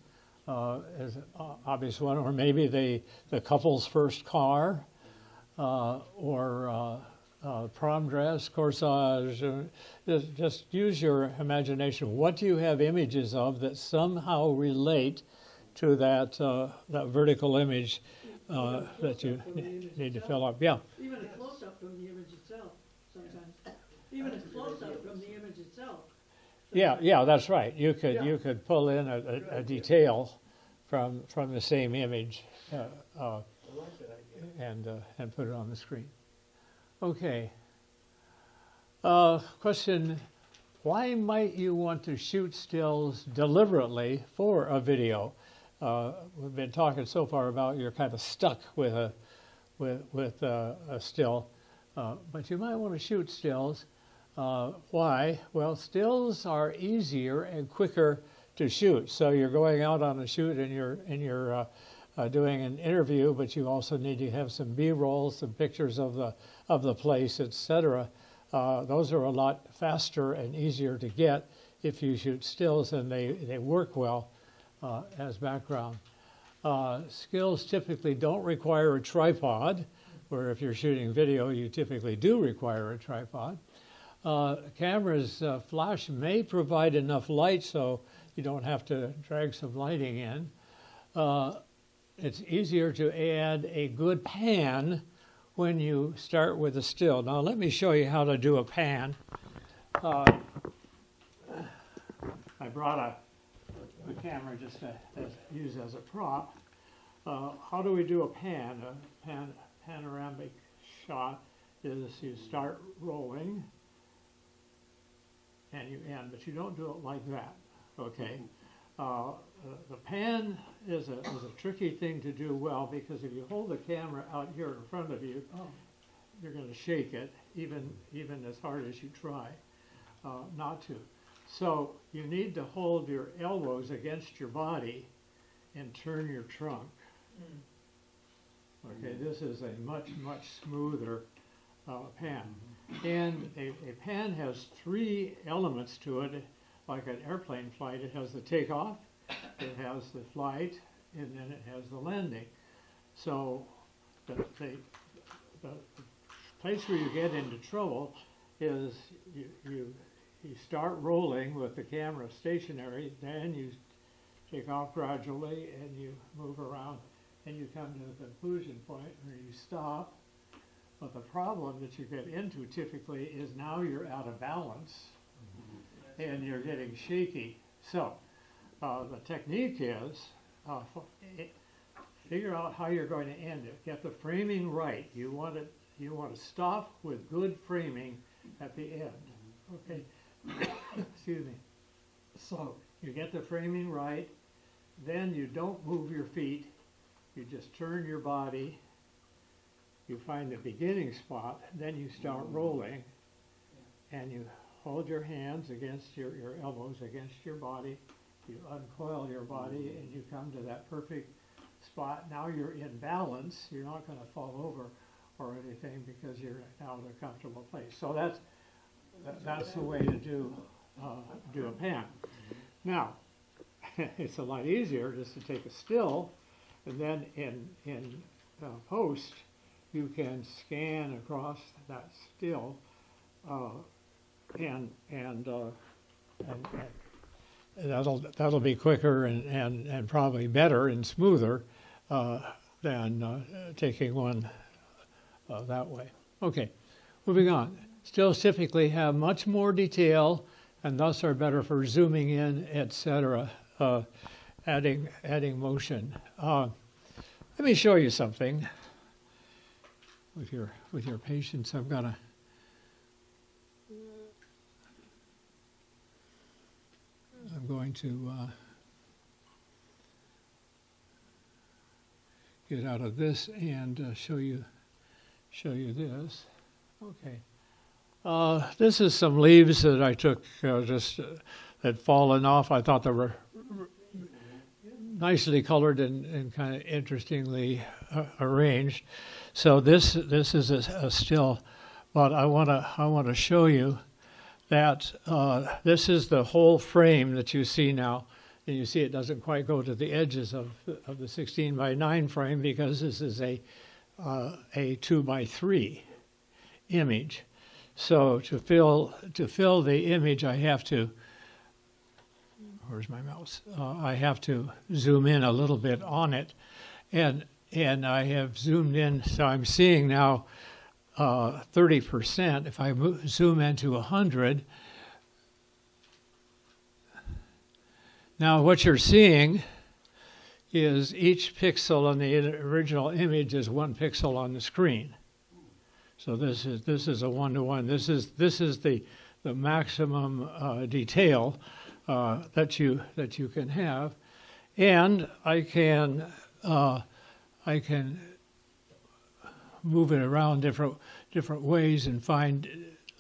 is an obvious one, or maybe the couple's first car, or prom dress, corsage. Just use your imagination. What do you have images of that somehow relate to that vertical image that you need to fill up? Yeah. Even a close-up from the image itself, sometimes. Even a close-up from the image itself. Yeah, that's right. You could pull in a detail from the same image and put it on the screen. Okay. Question, why might you want to shoot stills deliberately for a video? We've been talking so far about you're kind of stuck with a still, but you might want to shoot stills. Why? Well, stills are easier and quicker to shoot. So you're going out on a shoot and you're doing an interview, but you also need to have some B-rolls, some pictures of the place, etc. Those are a lot faster and easier to get if you shoot stills, and they work well as background. Stills typically don't require a tripod, where if you're shooting video, you typically do require a tripod. Cameras, flash may provide enough light so you don't have to drag some lighting in. It's easier to add a good pan when you start with a still. Now let me show you how to do a pan. I brought a camera just to use as a prop. How do we do a pan? A panoramic shot is you start rolling and you end, but you don't do it like that, okay? The pan is a tricky thing to do well, because if you hold the camera out here in front of you, you're going to shake it, even as hard as you try not to. So you need to hold your elbows against your body and turn your trunk. Okay, this is a much smoother pan. And a pan has three elements to it. Like an airplane flight, it has the takeoff, it has the flight, and then it has the landing. So the place where you get into trouble is you start rolling with the camera stationary, then you take off gradually and you move around and you come to the conclusion point where you stop. But the problem that you get into typically is now you're out of balance and you're getting shaky. So the technique is figure out how you're going to end it. Get the framing right. You want to stop with good framing at the end. Okay. Excuse me. So you get the framing right, then you don't move your feet. You just turn your body. You find the beginning spot, then you start rolling, and you hold your hands against your elbows against your body. You uncoil your body and you come to that perfect spot. Now you're in balance. You're not going to fall over or anything because you're now in a comfortable place. So that's the way to do a pan. Now, it's a lot easier just to take a still, and then in post, you can scan across that still, and that'll be quicker and probably better and smoother than taking one that way. Okay, moving on. Stills typically have much more detail and thus are better for zooming in, etc., adding motion. Let me show you something. With your patience, I'm going to get out of this and show you this. Okay. This is some leaves that I took just had fallen off. I thought they were nicely colored and kind of interestingly arranged. So this is a still, but I want to show you that this is the whole frame that you see now, and you see it doesn't quite go to the edges of the 16 by 9 frame because this is a 2 by 3 image. So to fill the image, I have to. Where's my mouse? I have to zoom in a little bit on it, and I have zoomed in, so I'm seeing now 30%. If I zoom into 100, now what you're seeing is each pixel on the original image is 1 pixel on the screen. So this is a 1-to-1. This is the maximum detail that you can have, and I can move it around different ways and find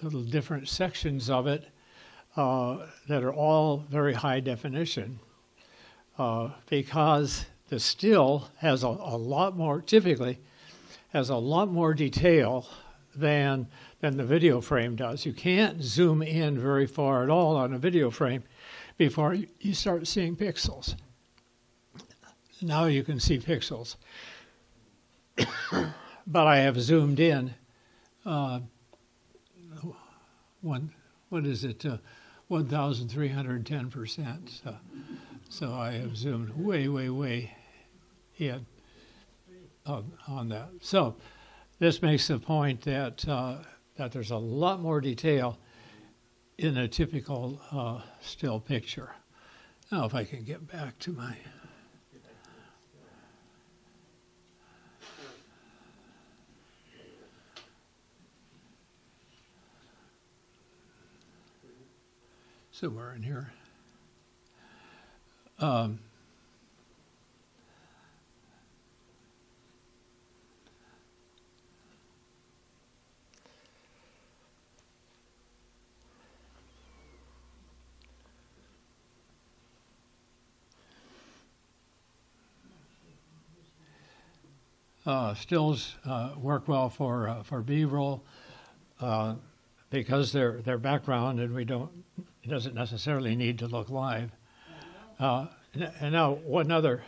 little different sections of it that are all very high definition, because the still has a lot more, typically has a lot more detail than the video frame does. You can't zoom in very far at all on a video frame before you start seeing pixels. Now you can see pixels. But I have zoomed in 1,310%. So I have zoomed way in on that. So this makes the point that that there's a lot more detail in a typical still picture. Now, if I can get back to my. Somewhere in here. Stills work well for B-roll because they're background, and it doesn't necessarily need to look live. And now one other.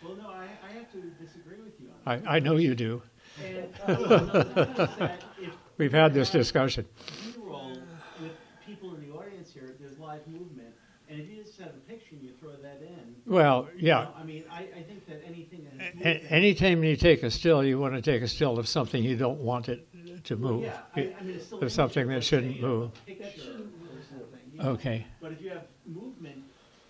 Well, no, I have to disagree with you on that. I know you do. And another thing is that if We've had this discussion. B-roll with people in the audience here, there's live movement, and if you just have a picture and you throw that in. Well, yeah. You know, I mean, I think that anything that has movement. Anytime you take a still, you want to take a still of something you don't want it to move. Yeah, I mean, it's still Of something that shouldn't move. a picture or something. You know? Okay. But if you have movement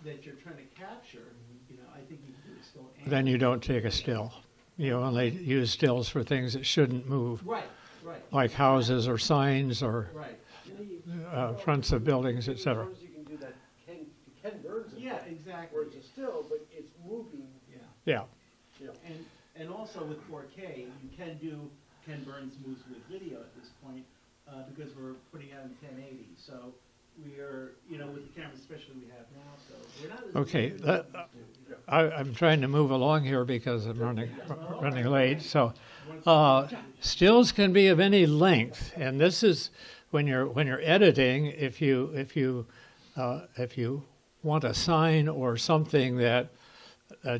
that you're trying to capture, you know, I think you can do it still. Then you don't take a still. You only use stills for things that shouldn't move, Right. like houses or signs or Right. fronts of buildings, etc. You can do that Ken Burns. Yeah, exactly. Where it's a still, but it's moving. Yeah. And also with 4K, you can do Ken Burns moves with video at this point because we're putting out in 1080. So we are, you know, with the cameras especially we have now. So we're not. As Okay. I'm trying to move along here because I'm running late. So stills can be of any length, and this is when you're editing. If you want a sign or something that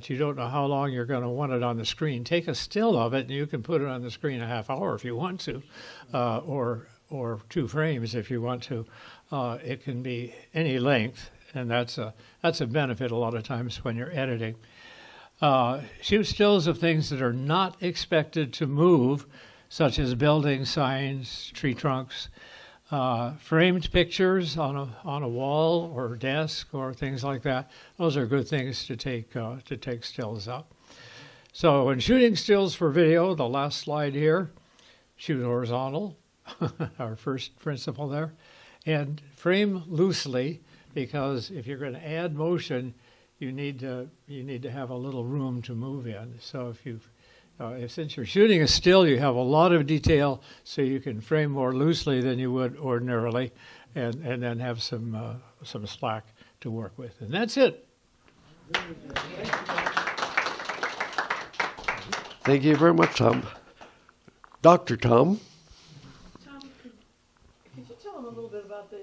you don't know how long you're going to want it on the screen, take a still of it, and you can put it on the screen a half hour if you want to, or 2 frames if you want to. It can be any length, and that's a benefit a lot of times when you're editing. Shoot stills of things that are not expected to move, such as buildings, signs, tree trunks. Framed pictures on a wall or desk or things like that. Those are good things to take stills up. So when shooting stills for video, the last slide here, shoot horizontal, our first principle there, and frame loosely, because if you're going to add motion, you need to have a little room to move in. So since you're shooting a still, you have a lot of detail, so you can frame more loosely than you would ordinarily, and then have some slack to work with. And that's it. Thank you very much, Tom. Dr. Tom. Tom, could you tell them a little bit about the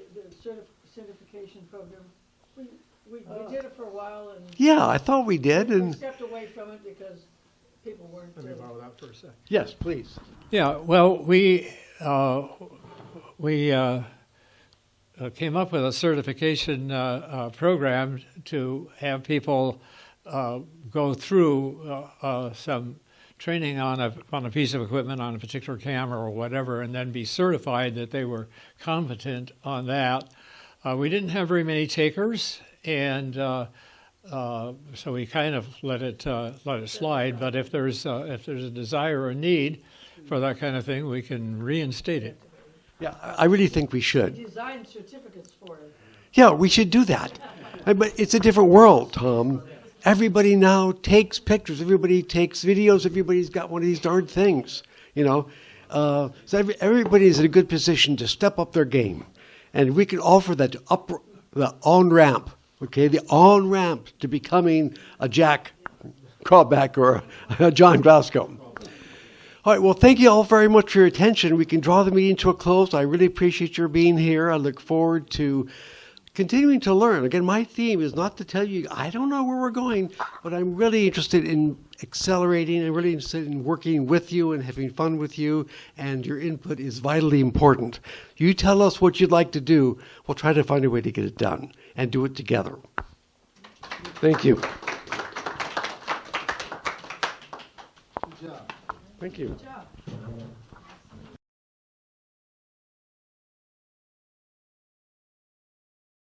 certification program? We did it for a while and Yeah, I thought we did. we And stepped away from it because people weren't. Let me borrow that for a second. yes, please. Yeah, well, we came up with a certification program to have people go through some training on a piece of equipment, on a particular camera or whatever, and then be certified that they were competent on that. We didn't have very many takers, and So we kind of let it slide. But if there's a desire or need for that kind of thing, we can reinstate it. Yeah, I really think we should. Design certificates for it. Yeah, we should do that. But it's a different world, Tom. Everybody now takes pictures. Everybody takes videos. Everybody's got one of these darn things, you know. So everybody's in a good position to step up their game. And we can offer that the on-ramp, okay, the on-ramp to becoming a Jack Crawback or a John Glasgow. All right, well, thank you all very much for your attention. We can draw the meeting to a close. I really appreciate your being here. I look forward to continuing to learn. Again, my theme is not to tell you, I don't know where we're going, but I'm really interested in accelerating. I'm really interested in working with you and having fun with you, and your input is vitally important. You tell us what you'd like to do. We'll try to find a way to get it done and do it together. Thank you. Thank you. Good job.